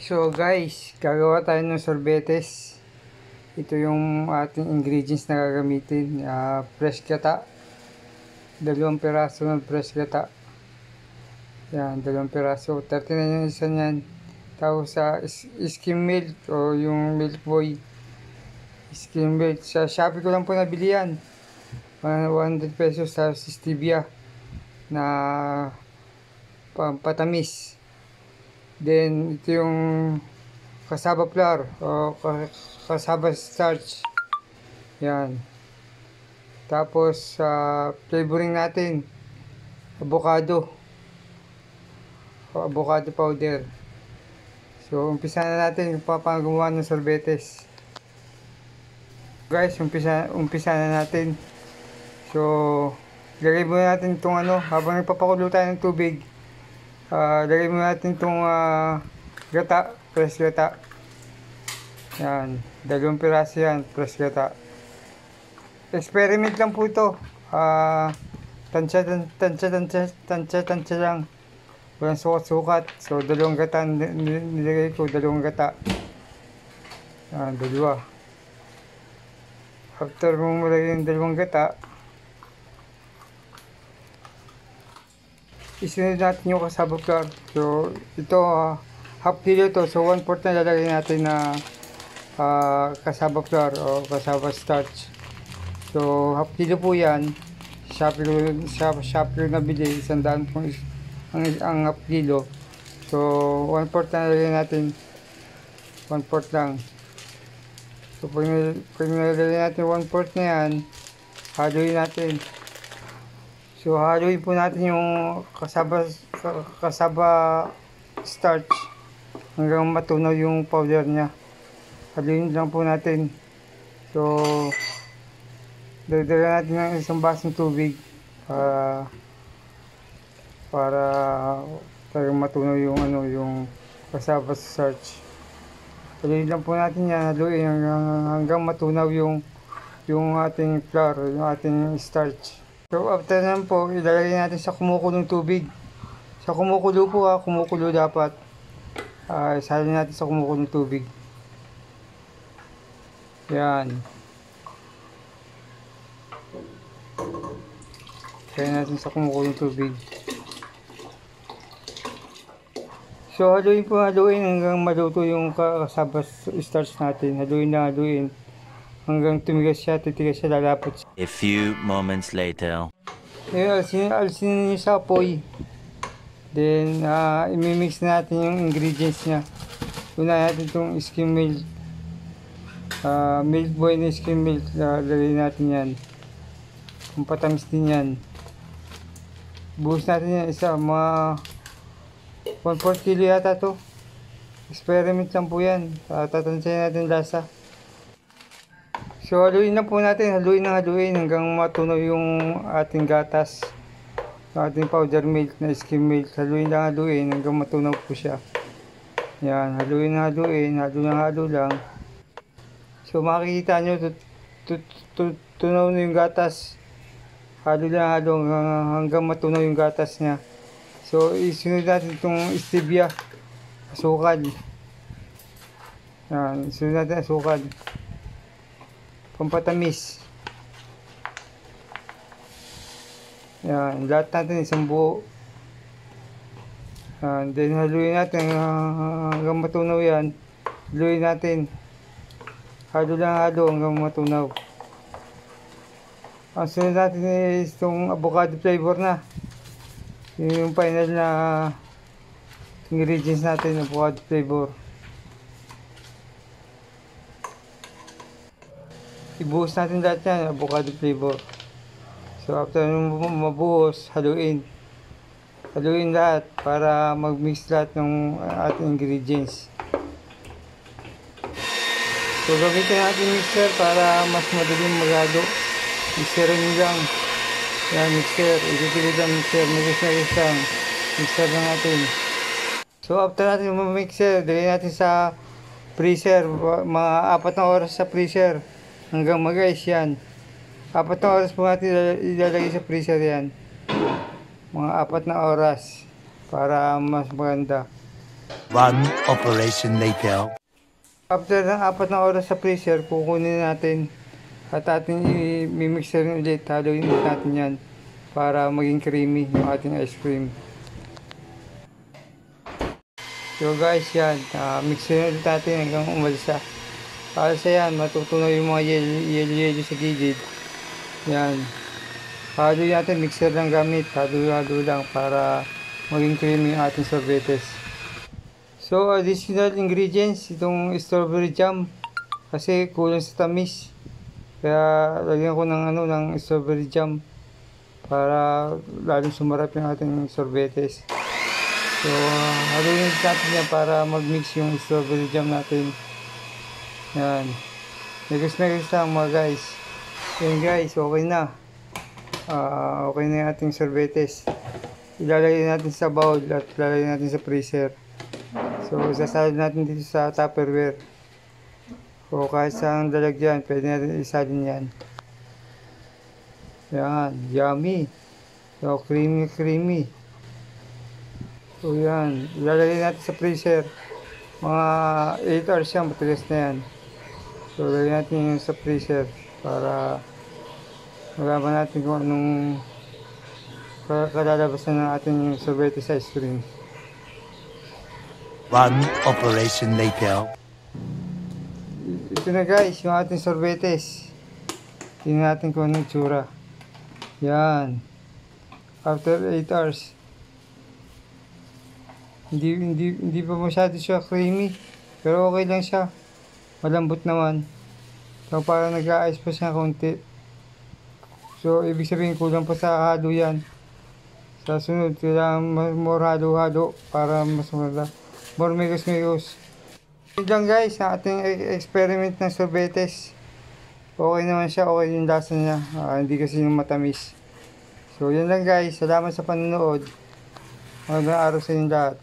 So guys, gagawa tayo ng sorbetes. Ito yung ating ingredients na gagamitin. Fresh gata. 2 piraso ng fresh gata. Yan, 2 piraso. 39 yung isa niyan. Tapos sa skim milk o yung milk boy. Skim milk. Sa Shopee ko lang po nabili yan. 100 pesos. Tapos stevia na pampatamis. Then, ito yung cassava flour o cassava starch. Yan. Tapos, flavoring natin. Avocado powder. So, umpisa na natin yung papagawa ng sorbetes. Guys, umpisa na natin. So, lagay muna natin itong habang nagpapakulo tayo ng tubig. Lagay muna natin itong gata, fresh gata. Yan, 2 piraso yan, fresh gata. Experiment lang po ito. Tansya lang. Walang sukat-sukat. So, 2 gata nilagay ko, 2 gata. Yan, 2. After mo malagay yung 2 gata, isunod natin yung cassava flour. So, ito, half kilo to. So, 1/4 na lalagay natin na cassava flour o cassava starch. So, half kilo po yan. Shopee nabili. 100 po ang half kilo. So, 1/4 na lalagay natin. 1/4 lang. So, pag nalagay natin 1/4 na yan, haluin natin. So, haluin po natin yung cassava starch hanggang matunaw yung powder niya. Haluin lang po natin. So, dagdagan natin ng 1 basong tubig para talagang matunaw yung yung cassava starch. Haluin lang po natin yan, haluin hanggang matunaw yung ating flour, yung ating starch. So, after naman po, ilalagay natin sa kumukulong tubig. Sa kumukulo po kumukulo dapat. Isalin natin sa kumukulong tubig. Yan. Isalin natin sa kumukulong tubig. So, haluin hanggang maluto yung cassava starch natin. Haluin hanggang tumigas siya, titigas siya, lalapot siya. A few moments later. Ngayon, alsin niyo sa apoy. Then, imimix natin yung ingredients niya. Una natin itong skim milk. Milk boy na skim milk. Lagay natin yan. Kung patamis din yan. Buhos natin yan isa. Mga 1/4 kilo yata to. Experiment lang po yan. Tatansayin natin lasa. So, haluin na po natin, haluin hanggang matunaw yung ating gatas, ating powder milk na skim milk. Haluin hanggang matunaw po siya. Yan, haluin halo lang. So, makikita nyo, tunaw na yung gatas. Halo hanggang matunaw yung gatas niya. So, isunod natin itong stevia, asukal. Yan, isunod natin asukal. Pampatamis. Yan, lahat natin isang buo. Yan, then haluin natin hanggang matunaw yan. Haluin natin. Halo hanggang matunaw. Ang sunod natin is itong avocado flavor na. Yung final na ingredients natin, avocado flavor. Ibuhos natin lahat yan, avocado flavor. So, after mabuhos, haluin lahat para mag-mix lahat ng ating ingredients. So, gamitin natin mixer para mas madaling maghalo. Mixerin nyo lang. Yan, mixer. Ipipilid ang mixer. Mixer lang natin. So, after natin mag-mixer, dali natin sa freezer. Mga 4 na oras sa freezer. Hanggang mag-ice yan. 4 na oras po natin ilalagay sa freezer yan. Mga 4 na oras. Para mas maganda. One operation later. After ng 4 na oras sa freezer, kukunin natin at ating i-mixer ulit. Haluin ulit natin yan para maging creamy yung ating ice cream. So guys, yan. Mixer ulit natin hanggang umalsa. Para sa yan, matutunaw yung mga yelo sa gilid. Yan. Halo natin, mixer lang gamit. Halo lang para maging creamy yung ating sorbetes. So, additional ingredients, itong strawberry jam. Kasi kulang sa tamis. Kaya, lagyan ko ng strawberry jam. Para lalong sumarap yung ating sorbetes. So, haluin natin yan para mag-mix yung strawberry jam natin. Yan. Megas lang mga guys. Yan guys, okay na. Okay na yung ating sorbetes. Ilalagay natin sa bowl at ilalagay natin sa freezer. So, sasalin natin dito sa Tupperware. O kahit saan lalagyan, pwede natin isalin yan. Yan, yummy. So, creamy. So, yan. Ilalagay natin sa freezer. Mga 8 hours yan, matigas na yan. So, lagyan natin yung sa freezer para malaman natin kung anong kalalabasan ng ating sorbetes ice cream. One operation later. Ito na guys, yung ating sorbetes. Tingnan natin kung anong tsura. Yan. After 8 hours. Hindi pa masyado siya creamy. Pero okay lang siya. Malambot naman. So parang nag-a-ice pa siya konti. So ibig sabihin kulang pa sa halo yan. Sa sunod, kailangan more halo-halo para mas maganda. More megos. Yun lang guys, ang ating experiment ng sorbetes. Okay naman siya, okay yung lasa niya. Hindi kasi yung matamis. So yun lang guys, salamat sa panonood. Magandang araw sa inyong lahat.